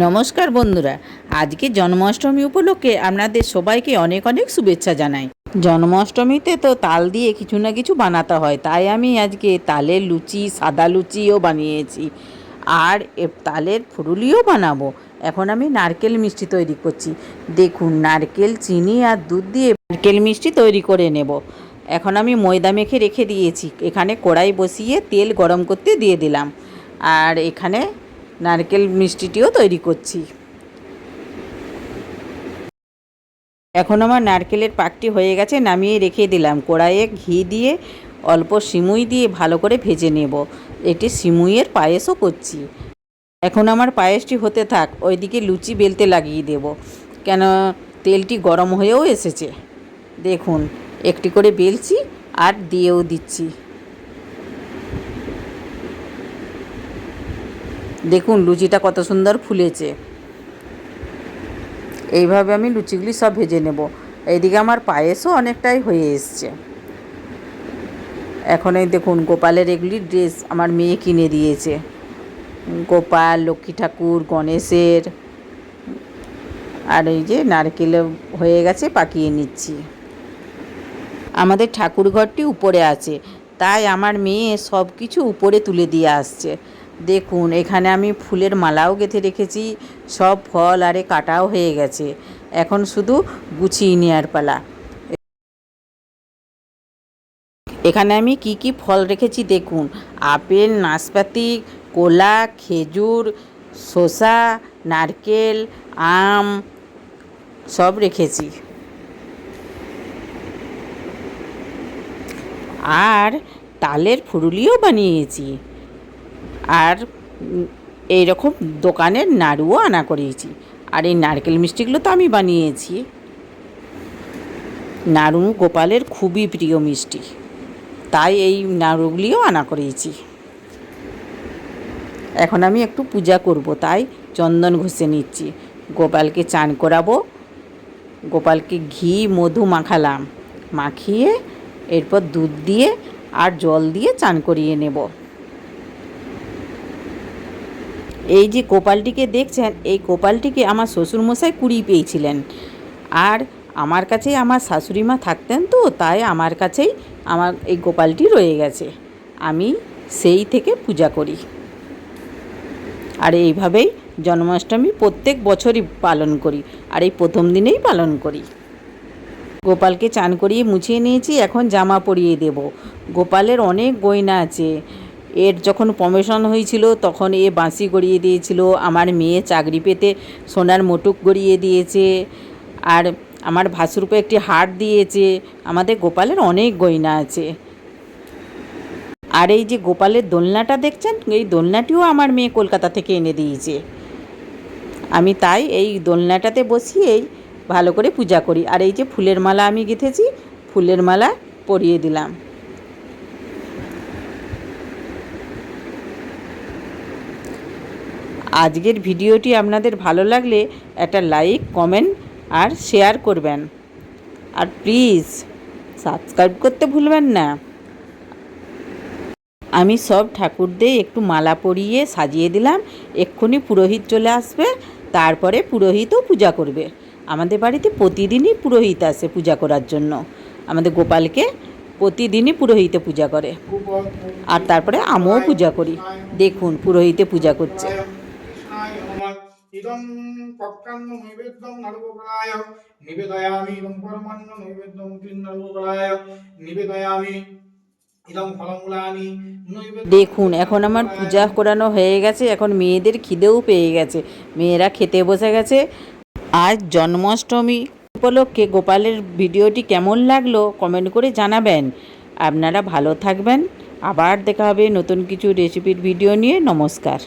নমস্কার বন্ধুরা, আজকে জন্মাষ্টমী উপলক্ষে আপনাদের সবাইকে অনেক অনেক শুভেচ্ছা জানাই। জন্মাষ্টমীতে তো তাল দিয়ে কিছু না কিছু বানাতে হয়, তাই আমি আজকে তালের লুচি, সাদা লুচিও বানিয়েছি আর তালের ফুরুলিও বানাবো। এখন আমি নারকেল মিষ্টি তৈরি করছি। দেখুন, নারকেল, চিনি আর দুধ দিয়ে নারকেল মিষ্টি তৈরি করে নেব। এখন আমি ময়দা মেখে রেখে দিয়েছি, এখানে কড়াই বসিয়ে তেল গরম করতে দিয়ে দিলাম আর এখানে নারকেল মিষ্টিটিও তৈরি করছি। এখন আমার নারকেলের পাকটি হয়ে গেছে, নামিয়ে রেখে দিলাম। কড়াইয়ে ঘি দিয়ে অল্প সিমুই দিয়ে ভালো করে ভেজে নেব। এটি সিমুইয়ের পায়েসও করছি। এখন আমার পায়েসটি হতে থাক, ওইদিকে লুচি বেলতে লাগিয়ে দেব, কেন তেলটি গরম হয়েও এসেছে। দেখুন, একটি করে বেলছি আর দিয়েও দিচ্ছি। দেখুন লুচিটা কত সুন্দর ফুলেছে। এইভাবে আমি লুচিগুলি সব ভেজে নেব। এইদিকে আমার পায়েসও অনেকটাই হয়ে এসছে। এখন এই দেখুন, গোপালের এগুলি ড্রেস আমার মেয়ে কিনে দিয়েছে। গোপাল, লক্ষ্মী ঠাকুর, গণেশের। আর এই যে নারকেল হয়ে গেছে, পাকিয়ে নিচ্ছি। আমাদের ঠাকুর ঘরটি উপরে আছে, তাই আমার মেয়ে সব কিছু উপরে তুলে দিয়ে আসছে। দেখুন, এখানে আমি ফুলের মালাও গেঁথে রেখেছি, সব ফল আরে কাটাও হয়ে গেছে। এখন শুধু গুছিয়ে নেওয়ার পালা। এখানে আমি কি কি ফল রেখেছি দেখুন, আপেল, নাশপাতি, কলা, খেজুর, শসা, নারকেল, আম সব রেখেছি। আর তালের ফুরুলিও বানিয়েছি। আর এই রকম দোকানের নাড়ুও আনা করিয়েছি। আর এই নারকেল মিষ্টিগুলো তো আমি বানিয়েছি। নাড়ু গোপালের খুবই প্রিয় মিষ্টি, তাই এই নাড়ুগুলিও আনা করিয়েছি। এখন আমি একটু পূজা করব, তাই চন্দন ঘষে নিচ্ছি। গোপালকে চান করাবো। গোপালকে ঘি মধু মাখালাম, মাখিয়ে এরপর দুধ দিয়ে আর জল দিয়ে চান করিয়ে নেব। এই যে গোপালটিকে দেখছেন, এই গোপালটিকে আমার শ্বশুরমশাই কুড়িয়ে পেয়েছিলেন। আর আমার কাছে আমার শাশুড়ি মা থাকতেন, তো তাই আমার কাছেই আমার এই গোপালটি রয়ে গেছে। আমি সেই থেকে পূজা করি। আর এইভাবেই জন্মাষ্টমী প্রত্যেক বছরই পালন করি, আর এই প্রথম দিনেই পালন করি। গোপালকে চান করিয়ে মুছিয়ে নিয়েছি, এখন জামা পরিয়ে দেব। গোপালের অনেক গয়না আছে। এর যখন প্রমোশন হয়েছিল তখন এ বাঁশি গড়িয়ে দিয়েছিল, আমার মেয়ে চাকরি পেতে সোনার মুকুট গড়িয়ে দিয়েছে, আর আমার ভাসুরকে একটি হার দিয়েছে। আমাদের গোপালের অনেক গয়না আছে। আর এই যে গোপালের দোলনাটা দেখছেন, এই দোলনাটিও আমার মেয়ে কলকাতা থেকে এনে দিয়েছে। আমি তাই এই দোলনাটাতে বসিয়েই ভালো করে পূজা করি। আর এই যে ফুলের মালা আমি গেঁথেছি, ফুলের মালা পরিয়ে দিলাম। আজকের ভিডিওটি আপনাদের ভালো লাগলে একটা লাইক, কমেন্ট আর শেয়ার করবেন। আর প্লিজ সাবস্ক্রাইব করতে ভুলবেন না। আমি সব ঠাকুরদের একটু মালা পরিয়ে সাজিয়ে দিলাম। এক্ষুনি পুরোহিত চলে আসবে, তারপরে পুরোহিতও পূজা করবে। আমাদের বাড়িতে প্রতিদিনই পুরোহিত আসে পূজা করার জন্য। আমাদের গোপালকে প্রতিদিনই পুরোহিতে পূজা করে। আর তারপরে আমিও পূজা করি। দেখুন, পুরোহিতে পূজা করছে। ইদং পক্কান্ন নৈবেদ্যং নরগোপালায় নিবেদয়ামি ইদং পরমান্ন নৈবেদ্যং নরগোপালায় নিবেদয়ামি ইদং ফলমূলানি। দেখুন, এখন আমার পূজা করানো হয়ে গেছে, এখন মেয়েদের খিদেও পেয়ে গেছে, মেয়েরা খেতে বসে গেছে। আজ জন্মাষ্টমী উপলক্ষে গোপালের ভিডিওটি কেমন লাগলো কমেন্ট করে জানাবেন। আপনারা ভালো থাকবেন। আবার দেখা হবে নতুন কিছু রেসিপির ভিডিও নিয়ে। নমস্কার।